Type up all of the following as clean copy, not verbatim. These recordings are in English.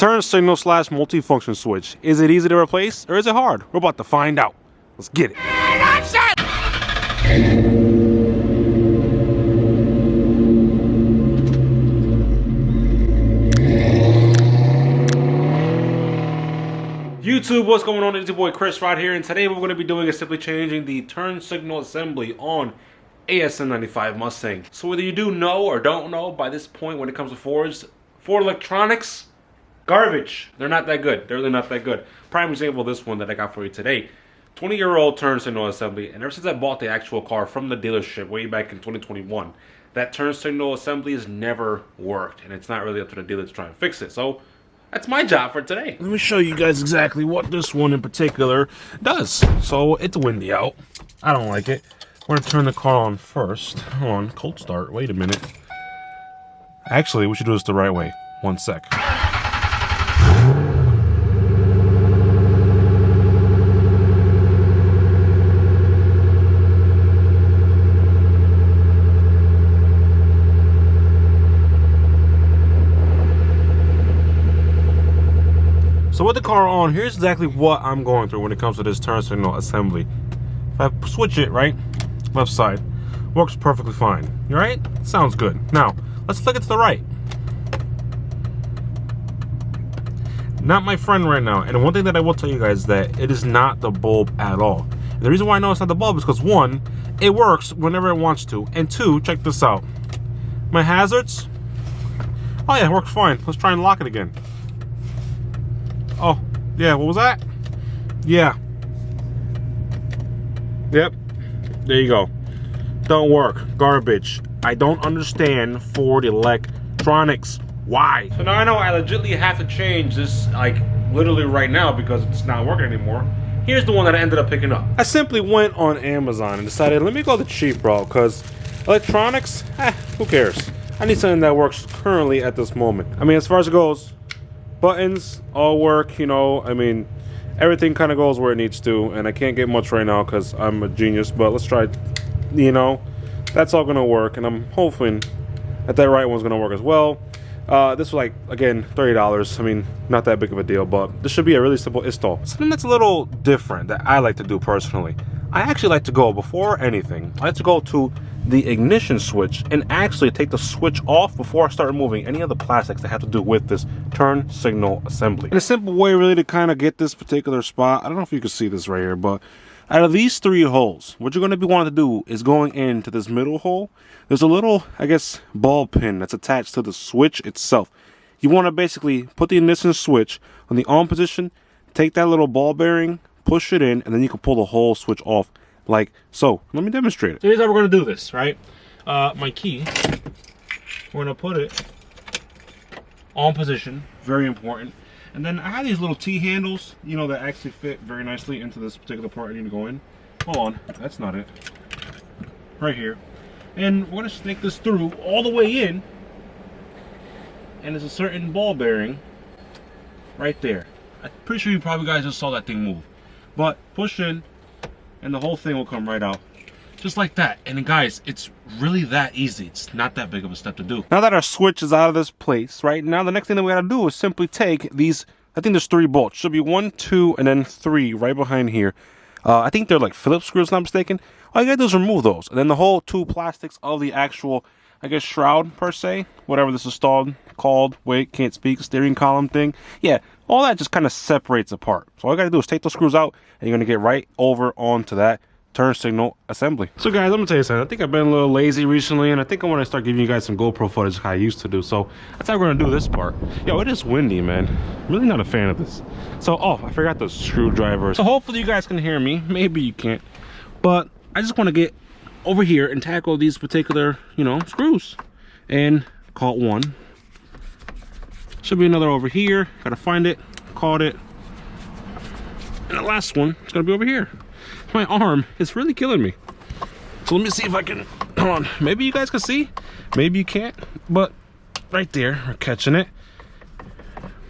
Turn signal slash multifunction switch. Is it easy to replace or is it hard? We're about to find out. Let's get it. YouTube, what's going on? It's your boy Chris Rod here, and today what we're going to be doing is simply changing the turn signal assembly on ASM 95 Mustang. So whether you do know or don't know, by this point when it comes to Ford electronics, garbage. They're not that good. They're really not that good. Prime example, this one that I got for you today. 20-year-old turn signal assembly, and ever since I bought the actual car from the dealership way back in 2021, that turn signal assembly has never worked, and it's not really up to the dealer to try and fix it. So that's my job for today. Let me show you guys exactly what this one in particular does. So it's windy out. I don't like it. We're gonna turn the car on first. Hold on, cold start. Wait a minute. Actually, we should do this the right way. One sec. So with the car on, here's exactly what I'm going through when it comes to this turn signal assembly. If I switch it, right, left side, works perfectly fine. You all right? Sounds good. Now, let's flick it to the right. Not my friend right now. And one thing that I will tell you guys is that it is not the bulb at all. And the reason why I know it's not the bulb is because one, it works whenever it wants to. And two, check this out. My hazards, oh yeah, it works fine. Let's try and lock it again. Oh, yeah, what was that? Yeah. Yep, there you go. Don't work, garbage. I don't understand Ford electronics. Why? So now I know I legitimately have to change this, like, literally right now because it's not working anymore. Here's the one that I ended up picking up. I simply went on Amazon and decided, let me go the cheap route, because electronics, who cares? I need something that works currently at this moment. I mean, as far as it goes, buttons all work, you know, I mean, everything kind of goes where it needs to, and I can't get much right now because I'm a genius, but let's try, you know, that's all gonna work, and I'm hoping that that right one's gonna work as well. This was like, again, $30. I mean, not that big of a deal, but this should be a really simple install. Something that's a little different that I like to do personally. I actually like to go, before anything, I like to go to the ignition switch and actually take the switch off before I start removing any of the plastics that have to do with this turn signal assembly. And a simple way really to kind of get this particular spot, I don't know if you can see this right here, but out of these three holes, what you're going to be wanting to do is going into this middle hole. There's a little, I guess, ball pin that's attached to the switch itself. You want to basically put the ignition switch on the on position, take that little ball bearing, push it in, and then you can pull the whole switch off like so. Let me demonstrate it. So here's how we're going to do this, right? My key, we're going to put it on position, very important. And then I have these little T-handles, you know, that actually fit very nicely into this particular part I need to go in. Hold on, that's not it. Right here. And we're going to snake this through all the way in. And there's a certain ball bearing right there. I'm pretty sure you probably guys just saw that thing move. But push in, and the whole thing will come right out. Just like that. And then guys, it's really that easy. It's not that big of a step to do. Now that our switch is out of this place, right now the next thing that we gotta do is simply take these, I think there's 3 bolts. Should be 1, 2, and then 3 right behind here. I think they're like Phillips screws, if I'm not mistaken. All you gotta do is remove those. And then the whole 2 plastics of the actual, I guess, shroud per se, whatever this is called, wait, can't speak, steering column thing. Yeah, all that just kind of separates apart. So all you gotta do is take those screws out, and you're gonna get right over onto that turn signal assembly. So guys, let me tell you something. I think I've been a little lazy recently, and I think I want to start giving you guys some GoPro footage like I used to do. So that's how we're gonna do this part. Yo, it is windy, man. I'm really not a fan of this. So, oh, I forgot the screwdriver. So hopefully you guys can hear me. Maybe you can't. But I just want to get over here and tackle these particular, you know, screws. And caught one. Should be another over here. Gotta find it. Caught it. And the last one is gonna be over here. My arm is really killing me. So let me see if I can, hold on, maybe you guys can see, maybe you can't, but right there, we're catching it.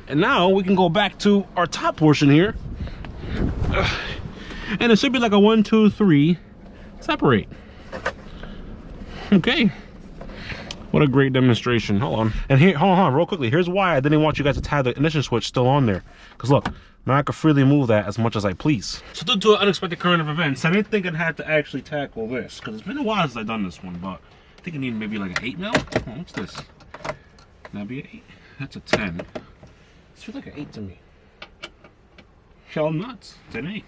And now we can go back to our top portion here. And it should be like a 1, 2, 3, separate. Okay. What a great demonstration. Hold on. And here, hold on, real quickly. Here's why I didn't want you guys to have the ignition switch still on there. Because look, now I can freely move that as much as I please. So due to an unexpected current of events, I didn't think I'd have to actually tackle this. Because it's been a while since I've done this one, but I think I need maybe like an 8 mil. Oh, what's this? Can that be an 8? That's a 10. This feels like an 8 to me. Hell nuts. It's an 8.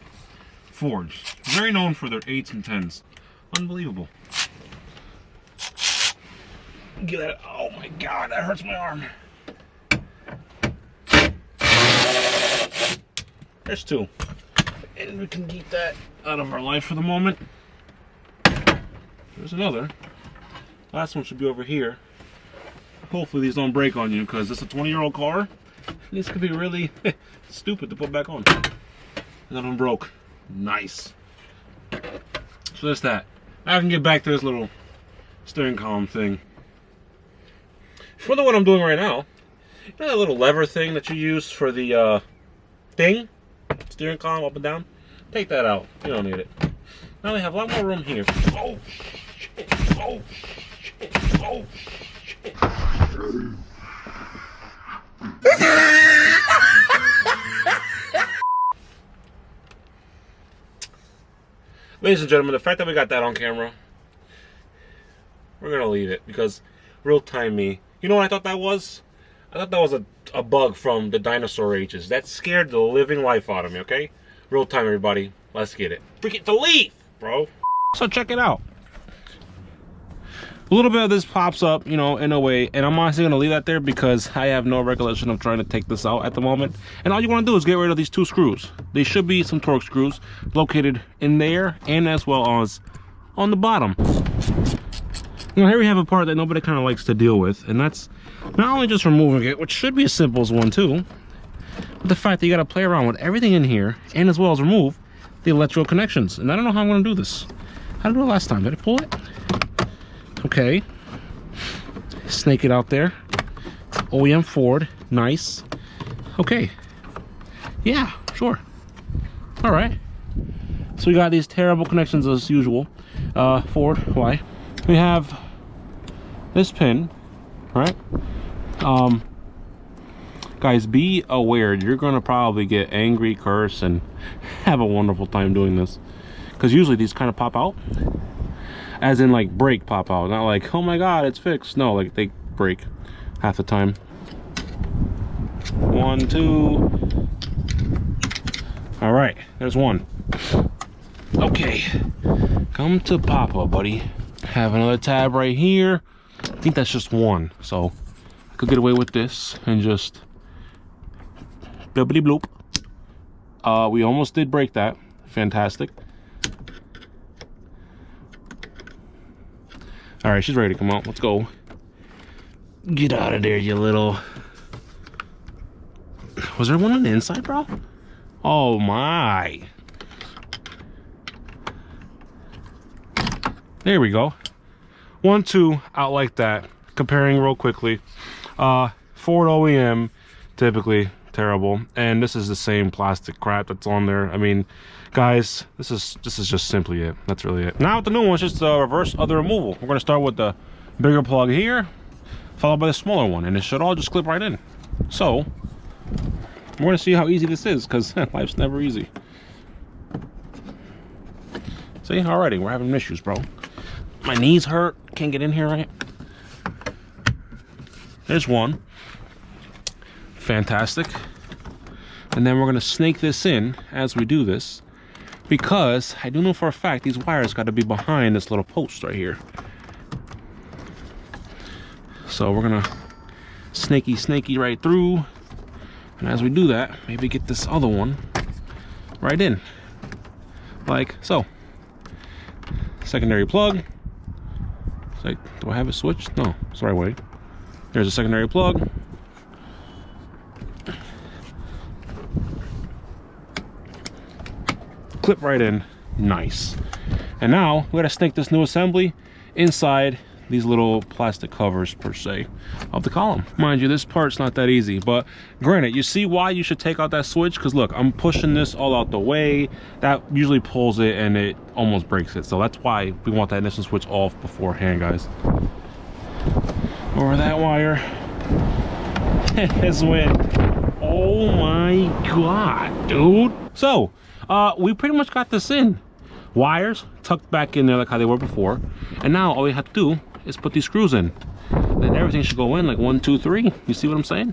Forged. Very known for their 8s and 10s. Unbelievable. Get that. Oh my god, that hurts my arm. There's 2. And we can keep that out of our life for the moment. There's another. Last one should be over here. Hopefully these don't break on you, because this is a 20-year-old car. This could be really stupid to put back on. That one broke. Nice. So that's that. Now I can get back to this little steering column thing. For what I'm doing right now, you know that little lever thing that you use for the steering column up and down? Take that out. You don't need it. Now they have a lot more room here. Oh shit! Oh shit! Oh shit! Ladies and gentlemen, the fact that we got that on camera, we're gonna leave it because real time me. You know what I thought that was? I thought that was a bug from the dinosaur ages. That scared the living life out of me, okay? Real time, everybody. Let's get it. Freaking to leave, bro. So check it out. A little bit of this pops up, you know, in a way, and I'm honestly gonna leave that there because I have no recollection of trying to take this out at the moment. And all you wanna do is get rid of these 2 screws. They should be some torque screws located in there and as well as on the bottom. Now here we have a part that nobody kind of likes to deal with, and that's not only just removing it, which should be as simple as one too, but the fact that you got to play around with everything in here and as well as remove the electrical connections. And I don't know how I'm going to do this. How did I do it last time? Did I pull it? Okay. Snake it out there. OEM Ford. Nice. Okay. Yeah, sure. All right. So we got these terrible connections as usual. Ford, why? We have this pin, right? Guys, be aware. You're gonna probably get angry, curse, and have a wonderful time doing this. Because usually these kind of pop out. As in like break pop out. Not like, oh my god, it's fixed. No, like they break half the time. 1, 2. All right, there's 1. Okay, come to Papa, buddy. Have another tab right here. I think that's just 1, so I could get away with this and just bibbity bloop. We almost did break that. Fantastic. All right, she's ready to come out. Let's go. Get out of there, you little. Was there one on the inside, bro? Oh my. There we go. 1, 2 out like that. Comparing real quickly. Ford OEM, typically terrible, and this is the same plastic crap that's on there. I mean, guys, this is just simply it. That's really it. Now with the new one, it's just a reverse other removal. We're gonna start with the bigger plug here, followed by the smaller one, and it should all just clip right in. So we're gonna see how easy this is, because life's never easy. See, already we're having issues, bro. My knees hurt, can't get in here right. There's 1. Fantastic. And then we're gonna snake this in as we do this, because I do know for a fact these wires got to be behind this little post right here. So we're gonna snaky right through, and as we do that, maybe get this other one right in, like so. Secondary plug. It's like, do I have it switched? No, it's the right way. There's a secondary plug. Clip right in. Nice. And now we gotta snake this new assembly inside these little plastic covers per se of the column. Mind you, this part's not that easy, but granted, you see why you should take out that switch? Because look, I'm pushing this all out the way. That usually pulls it and it almost breaks it. So that's why we want that ignition switch off beforehand, guys. Or that wire has went. Oh my god, dude. So, we pretty much got this in. Wires tucked back in there like how they were before. And now all we have to do is put these screws in. Then everything should go in like 1, 2, 3. You see what I'm saying?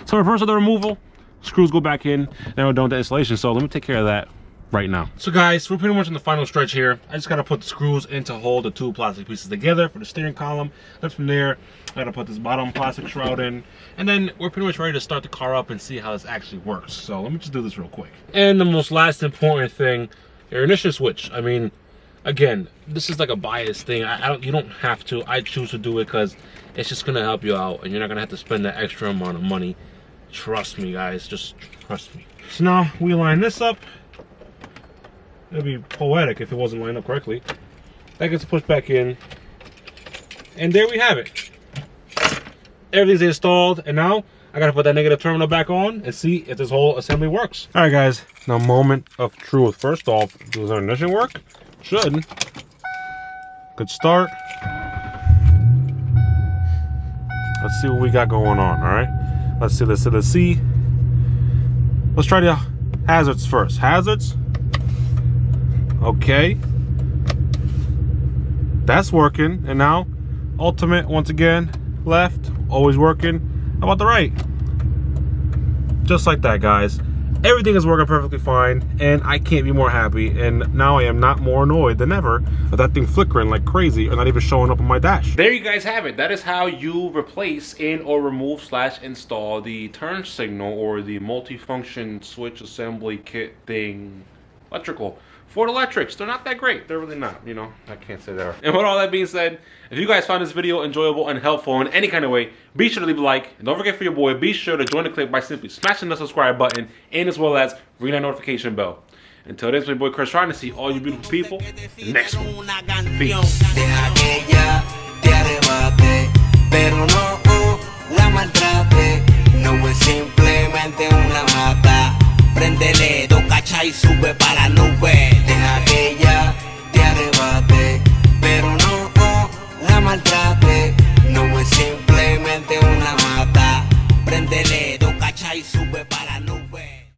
So reverse of the removal, screws go back in, then we're done with the installation. So let me take care of that right now. So guys, we're pretty much in the final stretch here. I just gotta put the screws in to hold the 2 plastic pieces together for the steering column. Then from there, I gotta put this bottom plastic shroud in, and then we're pretty much ready to start the car up and see how this actually works. So let me just do this real quick. And the most last important thing, your ignition switch. I mean, again, this is like a bias thing. You don't have to. I choose to do it because it's just gonna help you out, and you're not gonna have to spend that extra amount of money. Trust me, guys. Just trust me. So now we line this up. It'd be poetic if it wasn't lined up correctly. That gets pushed back in, and there we have it. Everything's installed, and now I gotta put that negative terminal back on and see if this whole assembly works. All right, guys. Now, moment of truth. First off, does our ignition work? Should. Good start. Let's see what we got going on. All right. Let's see. Let's see. Let's try the hazards first. Hazards. Okay. That's working. And now, ultimate once again. Left. Always working. How about the right? Just like that, guys. Everything is working perfectly fine, and I can't be more happy. And now I am not more annoyed than ever with that thing flickering like crazy or not even showing up on my dash. There you guys have it. That is how you replace and or remove / install the turn signal or the multifunction switch assembly kit thing. Electrical. Ford Electrics, they're not that great. They're really not, you know, I can't say that. And with all that being said, if you guys found this video enjoyable and helpful in any kind of way, be sure to leave a like. And don't forget for your boy, be sure to join the clip by simply smashing the subscribe button and as well as ring that notification bell. Until then, it's my boy Chris, trying to see all you beautiful people in the next one. Peace.